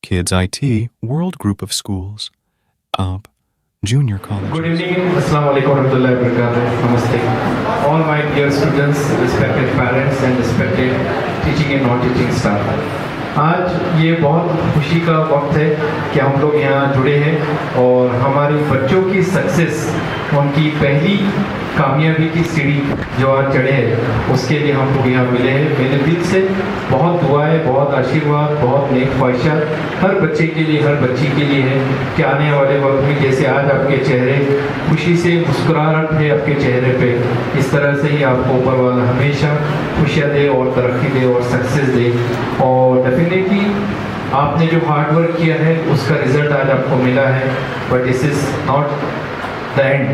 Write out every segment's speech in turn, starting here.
Kids IT World Group of Schools, UP, Junior Colleges. Good evening, Assalamu alaikum warahmatullahi wabarakatuh. Namaste. All my dear students, respected parents and respected teaching and non-teaching staff. आज ये बहुत खुशी का वक्त है कि हम लोग यहाँ जुड़े हैं और हमारे बच्चों की सक्सेस, उनकी पहली कामयाबी की सीढ़ी जो आज चढ़े हैं उसके लिए हम लोग यहाँ मिले हैं। मेरे दिल से बहुत दुआएं, बहुत आशीर्वाद, बहुत नेक ख्वाहिशात हर बच्चे के लिए, हर बच्ची के लिए है कि आने वाले वक्त में जैसे आज आपके चेहरे खुशी से मुस्कुराहट है आपके चेहरे पे, इस तरह से ही आपको ऊपर वाला हमेशा खुशियाँ दे और तरक्की दे और सक्सेस दे। और डेफिनेटली आपने जो हार्ड वर्क किया है उसका रिजल्ट आज आपको मिला है, but this is not the end,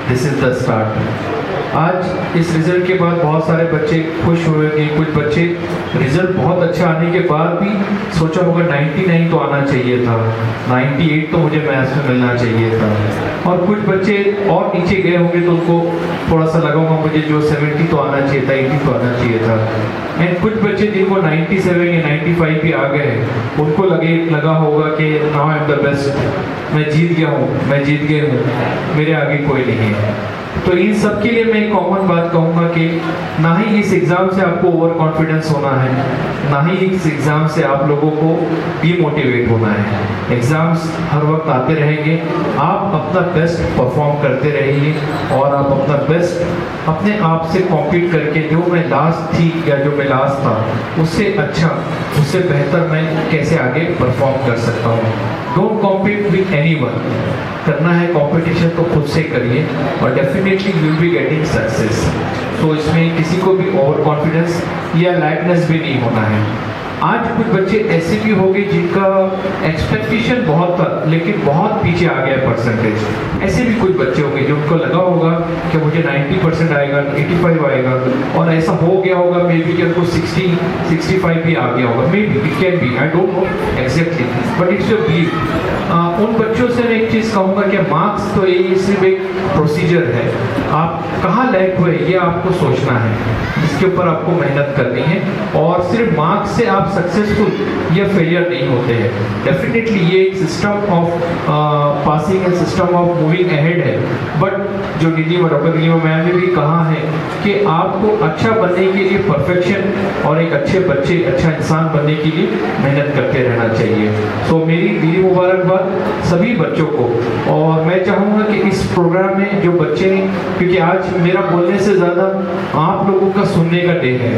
this is the start. आज इस रिज़ल्ट के बाद बहुत सारे बच्चे खुश होंगे। कुछ बच्चे रिज़ल्ट बहुत अच्छा आने के बाद भी सोचा होगा 99 तो आना चाहिए था, 98 तो मुझे मैथ्स में मिलना चाहिए था। और कुछ बच्चे और नीचे गए होंगे तो उनको थोड़ा सा लगा होगा मुझे जो 70 तो आना चाहिए था, 80 तो आना चाहिए था। एंड कुछ बच्चे जिनको 97 या 95 भी आ गए, उनको लगा होगा कि now I am the best, मैं जीत गया हूँ, मैं जीत गया हूँ, मेरे आगे कोई नहीं है। तो इन सब के लिए मैं एक कॉमन बात कहूँगा कि ना ही इस एग्ज़ाम से आपको ओवर कॉन्फिडेंस होना है, ना ही इस एग्ज़ाम से आप लोगों को डीमोटिवेट होना है। एग्ज़ाम्स हर वक्त आते रहेंगे, आप अपना बेस्ट परफॉर्म करते रहिए और आप अपना बेस्ट अपने आप से कॉम्पीट करके जो मैं लास्ट थी या जो मैं लास्ट था उससे अच्छा, उससे बेहतर मैं कैसे आगे परफॉर्म कर सकता हूँ। Don't compete with anyone. करना है कंपटीशन तो खुद से करिए और definitely you will be getting success. तो इसमें किसी को भी ओवर कॉन्फिडेंस या लैकनेस भी नहीं होना है। आज कुछ बच्चे ऐसे भी होंगे जिनका एक्सपेक्टेशन बहुत था लेकिन बहुत पीछे आ गया परसेंटेज। ऐसे भी कुछ बच्चे होंगे जिनको लगा होगा कि मुझे 90% आएगा, 85 आएगा और ऐसा हो गया होगा मे बी कि उनको 60, 65 भी आ गया होगा। May be it can be, I don't know exactly, but it's your belief. उन बच्चों से मैं एक चीज़ कहूँगा कि मार्क्स तो ये सिर्फ एक प्रोसीजर है, आप कहाँ लैक हुए ये आपको सोचना है, इसके ऊपर आपको मेहनत करनी है। और सिर्फ मार्क्स से आप सक्सेसफुल या फेलियर नहीं होते हैं। डेफिनेटली ये एक सिस्टम ऑफ पासिंग है, सिस्टम ऑफ मूविंग अहेड है। बट जो डॉक्टर नीलिमा मैम ने भी कहा है कि आपको अच्छा बनने के लिए परफेक्शन और एक अच्छे बच्चे, अच्छा इंसान बनने के लिए मेहनत करते रहना चाहिए। सो मेरी दिली मुबारकबाद सभी बच्चों को। और मैं चाहूँगा कि इस प्रोग्राम में जो बच्चे, क्योंकि आज मेरा बोलने से ज़्यादा आप लोगों का सुनने का डे है,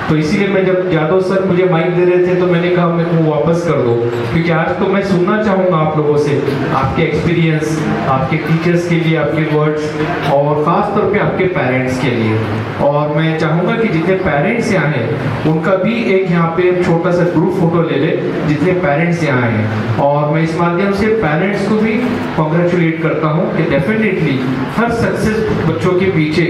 तो इसीलिए मैं जब यादव सर मुझे माइक दे रहे थे तो मैंने कहा मेरे को वापस कर दो, क्योंकि आज तो मैं सुनना चाहूँगा आप लोगों से आपके एक्सपीरियंस, आपके टीचर्स के लिए आपके वर्ड्स और ख़ास तौर पे आपके पेरेंट्स के लिए। और मैं चाहूँगा कि जितने पेरेंट्स यहाँ हैं उनका भी एक यहाँ पे छोटा सा ग्रुप फोटो ले ले, जितने पेरेंट्स यहाँ हैं। और मैं इस माध्यम से पेरेंट्स को भी कॉन्ग्रेचुलेट करता हूँ कि डेफिनेटली हर सक्सेस बच्चों के पीछे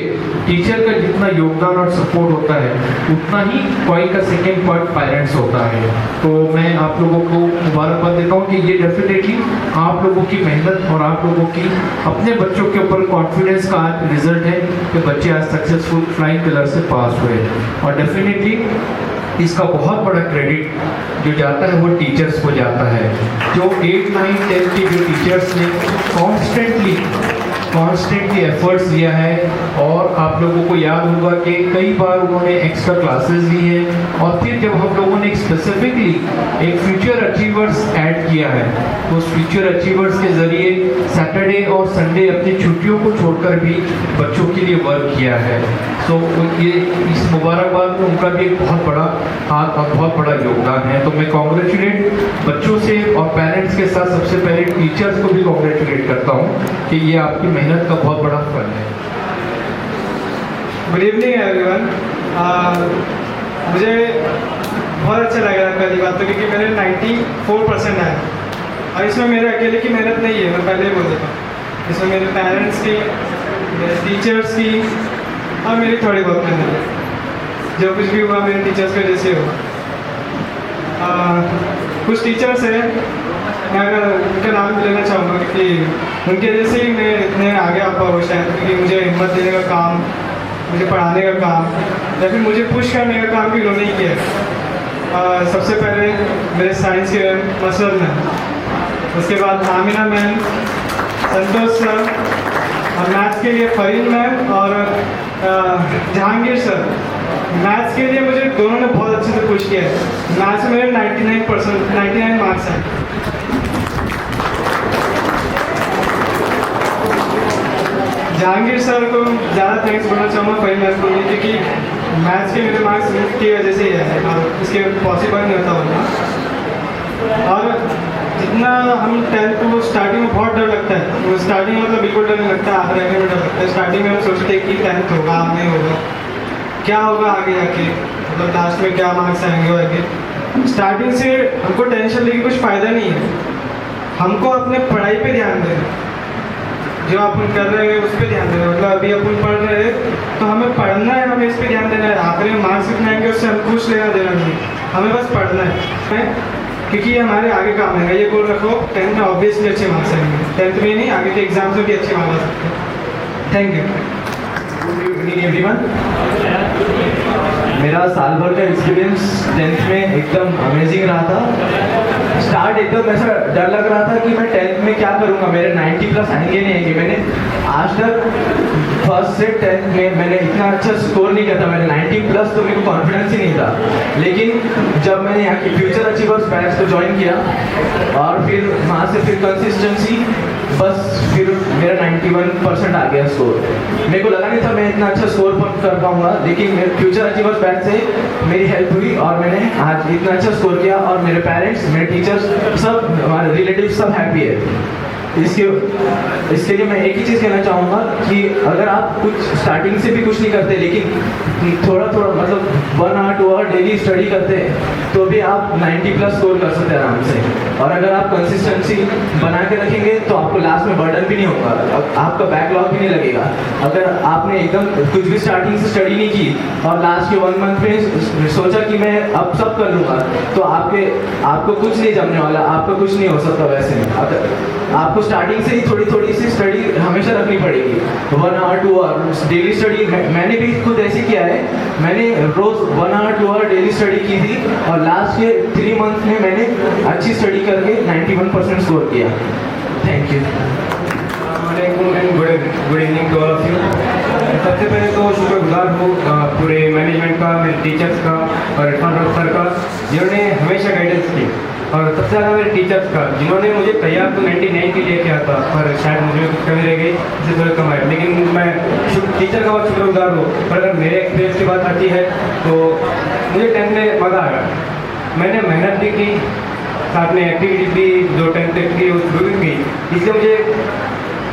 टीचर का जितना योगदान और सपोर्ट होता है उतना ही कॉइन का सेकेंड पार्ट पेरेंट्स होता है। तो मैं आप लोगों को मुबारकबाद देता हूँ कि ये डेफिनेटली आप लोगों की मेहनत और आप लोगों की अपने बच्चों के ऊपर कॉन्फिडेंस का आज रिजल्ट है कि बच्चे आज सक्सेसफुल फ्लाइंग कलर से पास हुए। और डेफिनेटली इसका बहुत बड़ा क्रेडिट जो जाता है वो टीचर्स को जाता है, जो 8, 9, 10 के जो टीचर्स ने कॉन्स्टेंटली एफर्ट्स लिया है। और आप लोगों को याद होगा कि कई बार उन्होंने एक्स्ट्रा क्लासेस ली हैं। और फिर जब हम लोगों ने स्पेसिफिकली एक फ्यूचर अचीवर्स ऐड किया है तो उस फ्यूचर अचीवर्स के ज़रिए सैटरडे और संडे अपनी छुट्टियों को छोड़कर भी बच्चों के लिए वर्क किया है। तो ये इस मुबारकबाद में उनका भी एक बहुत बड़ा हाथ और बहुत बड़ा योगदान है। तो मैं कॉन्ग्रेचुलेट बच्चों से और पेरेंट्स के साथ सबसे पहले टीचर्स को भी कॉन्ग्रेचुलेट करता हूँ कि ये आपकी मेहनत का बहुत बड़ा फल है। Good evening everyone. मुझे बहुत अच्छा लग रहा है पहली बात तो, क्योंकि मेरे 94% आए और इसमें मेरे अकेले की मेहनत नहीं है, मैं पहले ही बोल देता हूँ। इसमें मेरे पेरेंट्स की, मेरे टीचर्स की और मेरी थोड़ी बहुत मेहनत है। जो कुछ भी हुआ मेरे टीचर्स की वजह से हुआ। कुछ टीचर्स हैं, मैं अगर उनका नाम भी लेना चाहूँगा क्योंकि उनकी वजह से ही मैं इतने आगे आ पाऊँ शायद, क्योंकि मुझे हिम्मत देने का काम, मुझे पढ़ाने का काम या फिर मुझे पुश करने का काम भी उन्होंने ही किया। सबसे पहले मेरे साइंस के मसरत मैम, उसके बाद आमिना मैम, संतोष सर, और मैथ्स के लिए फरीन मैम और जहांगीर सर। मैथ्स के लिए मुझे दोनों ने बहुत अच्छे से पुश किया है। मैथ्स में मेरे 99 मार्क्स हैं। जहांगीर सर को ज़्यादा थैंक्स बोलना चाहूँगा फरीन मैम को, क्योंकि मैथ्स के मेरे मार्क्स की वजह से ही है और इसके पॉसिबल नहीं होता होगा। और जितना हम 10th को स्टार्टिंग में बहुत डर लगता है, वो स्टार्टिंग में मतलब बिल्कुल डर नहीं लगता, आगे में डर लगता है। स्टार्टिंग में हम सोचते हैं कि 10th होगा, नहीं होगा, क्या होगा आगे जाके, मतलब लास्ट में क्या मार्क्स आएंगे आगे। स्टार्टिंग से हमको टेंशन लेके कुछ फ़ायदा नहीं है, हमको अपने पढ़ाई पे ध्यान देना, जो अपन कर रहे हैं उस पर ध्यान देना। मतलब अभी अपन पढ़ रहे हैं तो हमें पढ़ना है, हमें इस पर ध्यान देना है। आखिरी में मार्क्स कितने आएंगे उससे हम कुछ लेना देना नहीं, हमें बस पढ़ना है, क्योंकि ये हमारे आगे काम आएगा। ये गोल रखो, 10th में ऑब्वियसली अच्छे मार्क्स आएंगे, 10th में नहीं आगे के एग्जाम्स में भी अच्छे मार्क्स आ सकते हैं। Thank you. Good evening everyone. मेरा साल भर का एक्सपीरियंस 10th में एकदम अमेजिंग रहा था। स्टार्ट एकदम ऐसा डर लग रहा था कि मैं 10th में क्या करूँगा, मेरे 90 प्लस आएंगे नहीं आएंगे। मैंने आज तक फर्स्ट से 10th में मैंने इतना अच्छा स्कोर नहीं किया था, मैंने 90 प्लस, तो मेरे को कॉन्फिडेंस ही नहीं था। लेकिन जब मैंने यहाँ की फ्यूचर अचीवर्स बैच को ज्वाइन किया और फिर वहाँ से फिर कंसिस्टेंसी, बस फिर मेरा 91% आ गया स्कोर। मेरे को लगा नहीं था मैं इतना अच्छा स्कोर कर पाऊंगा, लेकिन मेरे फ्यूचर अचीवर्स बैच से मेरी हेल्प हुई और मैंने आज इतना अच्छा स्कोर किया। और मेरे पेरेंट्स, मेरे टीचर्स, सब हमारे रिलेटिव्स सब हैप्पी है। इसके लिए मैं एक ही चीज़ कहना चाहूँगा कि अगर आप कुछ स्टार्टिंग से भी कुछ नहीं करते, लेकिन थोड़ा थोड़ा मतलब 1 आवर 2 आवर डेली स्टडी करते हैं, तो भी आप 90 प्लस स्कोर कर सकते हैं आराम से। और अगर आप कंसिस्टेंसी बना के रखेंगे तो आपको लास्ट में बर्डन भी नहीं होगा, आपका बैकलॉग भी नहीं लगेगा। अगर आपने एकदम कुछ भी स्टार्टिंग से स्टडी नहीं की और लास्ट के 1 मंथ में सोचा कि मैं अब सब कर लूँगा, तो आपको कुछ नहीं जमने वाला, आपका कुछ नहीं हो सकता। वैसे आपको स्टार्टिंग से ही थोड़ी थोड़ी सी स्टडी हमेशा रखनी पड़ेगी, 1 आवर 2 आवर डेली स्टडी। मैंने भी खुद ऐसे किया है, मैंने रोज 1 आवर 2 आवर डेली स्टडी की थी और लास्ट के 3 मंथ में मैंने अच्छी स्टडी करके 91% स्कोर किया। Thank you. Good evening to all of you. सबसे पहले तो शुक्रगुजार हूँ पूरे मैनेजमेंट का, मेरे टीचर्स का और इरफान सर का, जिन्होंने हमेशा गाइडेंस की। और सबसे ज़्यादा मेरे टीचर्स का, जिन्होंने मुझे तैयार तो 99 के लिए किया था, पर शायद मुझे कुछ कमी रह गई, इससे थोड़ा कम आया। लेकिन मैं टीचर का बहुत शुक्रगुजार हूँ। पर अगर मेरे एक्सपीरियंस की बात आती है तो मुझे 10th में मज़ा आया। मैंने मेहनत भी की, साथ में एक्टिविटी भी जो 10th तक की वो शुरू भी की, इसलिए मुझे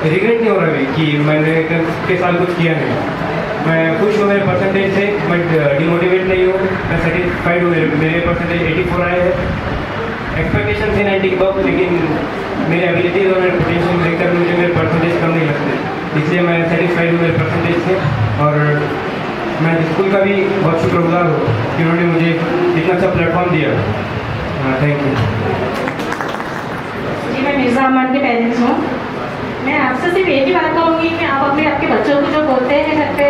रिग्रेट नहीं हो रहा है कि मैंने 10th के साल कुछ किया नहीं। मैं खुश हूँ मेरे परसेंटेज से, मैं डिमोटिवेट नहीं हूँ, मैं सेटिस्फाइड हूँ। मेरे परसेंटेज 84 आए हैं। एक्सपेक्टेशन थे 90 के बाद, लेकिन मेरे एबिलिटीज और मेरे पोटेंशियल देखकर मुझे मेरे परसेंटेज कम नहीं लगते, इसलिए मैं सेटिस्फाइड हूँ मेरे परसेंटेज से। और मैं स्कूल का भी बहुत शुक्रगुजार हूँ कि उन्होंने मुझे इतना अच्छा प्लेटफॉर्म दिया। थैंक यू जी। मैं मिर्ज़ा अमान के पेरेंट्स हूँ। मैं आपसे सिर्फ एक ही बात कहूँगी कि आप आपके बच्चों को जो बोलते हैं घर पे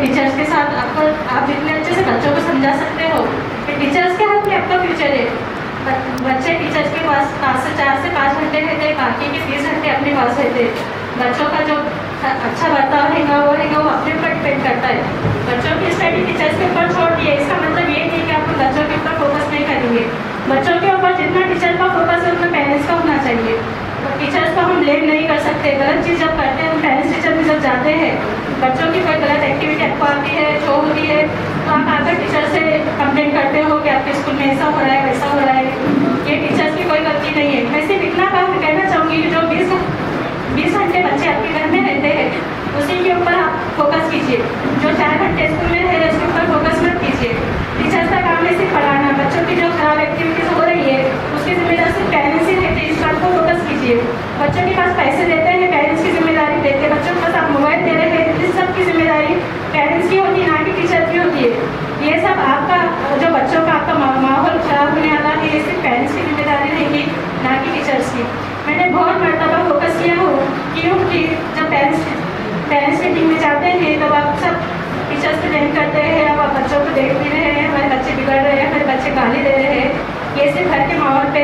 टीचर्स के साथ, आप जितने अच्छे से बच्चों को समझा सकते हो कि टीचर्स के हाथ में आपका फ्यूचर है। बच्चे टीचर्स के पास 4 से 5 घंटे रहते हैं, बाकी के 30 घंटे अपने पास रहते हैं। बच्चों का जो अच्छा बर्ताव रहेगा वो अपने ऊपर डिपेंड करता है। बच्चों की स्टडी टीचर्स के ऊपर छोड़ दिए, इसका मतलब ये नहीं कि आप बच्चों के ऊपर फोकस नहीं करेंगे। बच्चों के ऊपर जितना टीचर का फोकस है उतना पेरेंट्स का होना चाहिए। तो टीचर्स को हम ब्लेम नहीं कर सकते। गलत चीज़ जब करते हैं, हम पेरेंट्स टीचर भी जब जाते हैं, बच्चों की कोई गलत एक्टिविटी आपको आती है, शो होती है, तो आप आकर टीचर से कंप्लेंट करते हो कि आपके स्कूल में ऐसा हो रहा है, वैसा हो रहा है। ये टीचर्स की कोई गलती नहीं है। मैं सिर्फ इतना कहना चाहूँगी कि जो 20 घंटे बच्चे आपके घर में रहते हैं, उसी के ऊपर आप फोकस कीजिए। जो 4 घंटे स्कूल में है उसके ऊपर फोकस मत कीजिए। टीचर्स का काम है सिर्फ पढ़ाना। बच्चों की जो खराब एक्टिविटीज़ हो रही है उसकी जिम्मेदारी सिर्फ पेरेंट्स ही रहते हैं, इस बात को फोकस कीजिए। बच्चों के पास पैसे देते हैं, पेरेंट्स की जिम्मेदारी देते हैं। बच्चों के पास आप मोबाइल दे रहे हैं, इस सब की जिम्मेदारी पेरेंट्स की होती है, ना कि टीचर की होती है। ये सब आपका जो बच्चों का आपका माहौल खराब होने वाला है, ये सिर्फ पेरेंट्स की जिम्मेदारी रहेगी, ना कि टीचर्स की। मैंने बहुत मरतबा फोकस किया हूँ क्योंकि जब पेरेंट्स मीटिंग में जाते हैं तब आप सब टीचर्स को ब्लेम करते हैं, अब आप बच्चों को देख भी रहे हैं, हमारे बच्चे बिगड़ रहे हैं, हमारे बच्चे गाली दे रहे हैं, ये सिर्फ घर के माहौल पे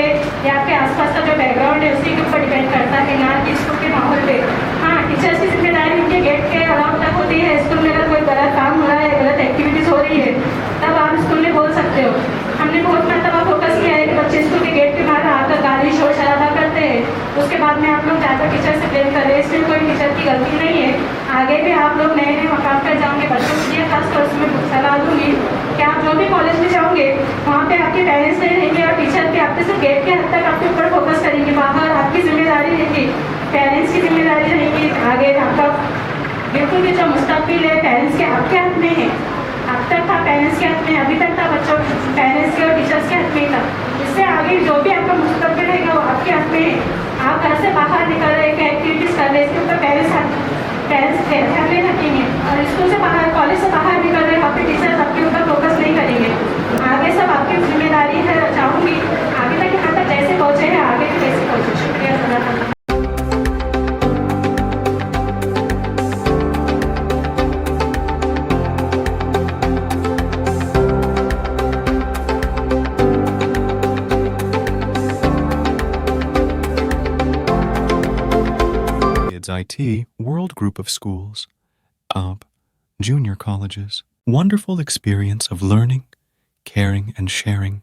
या आपके आसपास का जो बैकग्राउंड है उसी के ऊपर डिपेंड करता है, ना कि स्कूल के माहौल पे। हाँ, टीचर्स की जिम्मेदारी उनके गेट के अलाउंड तक होती है। स्कूल में अगर कोई गलत काम हो रहा है, गलत एक्टिविटीज़ हो रही है, तब आप स्कूल में बोल सकते हो। हमने बहुत मरतबा फोकस किया है कि बच्चे स्कूल के गेट के बाहर आकर गाली शोर शराबा करते हैं, उसके बाद में आप लोग जाकर टीचर से ब्लेम कर रहे हैं। इसमें कोई टीचर की गलती नहीं है। आगे भी आप लोग नए नए मकाम पर जाओगे, बच्चों के लिए खास तौर से मैं सलाह दूंगी कि आप जो भी कॉलेज में जाओगे वहाँ पे आपके पेरेंट्स नहीं रहेंगे और टीचर भी आपके सिर्फ गेट के हद तक आपके ऊपर फोकस करेंगे। बाहर आपकी जिम्मेदारी रहेगी, पेरेंट्स की जिम्मेदारी रहेगी। आगे आपका बिल्कुल भी जो मुस्तकबिल है पेरेंट्स के आपके हाथ में है। अब तक था पेरेंट्स के हाथ में, अभी तक था बच्चों पेरेंट्स के और टीचर्स के हाथ में था। इससे आगे जो भी आपका मुस्तकबिल रहेगा वो आपके हाथ में है। आप घर से बाहर निकल रहे हैं, एक्टिविटीज़ कर रहे हैं, इसके ऊपर पेरेंट्स ध्यान नहीं रखेंगे। और स्कूल से बाहर, कॉलेज से बाहर निकल रहे हैं, वहाँ पे टीचर्स आपके ऊपर फोकस नहीं करेंगे। आगे सब आपकी जिम्मेदारी है। चाहूँगी आगे तक यहाँ तक जैसे पहुँचे हैं आगे भी वैसे पहुँचे। शुक्रिया sir. IT World Group of Schools, UP, Junior Colleges. Wonderful experience of learning, caring, and sharing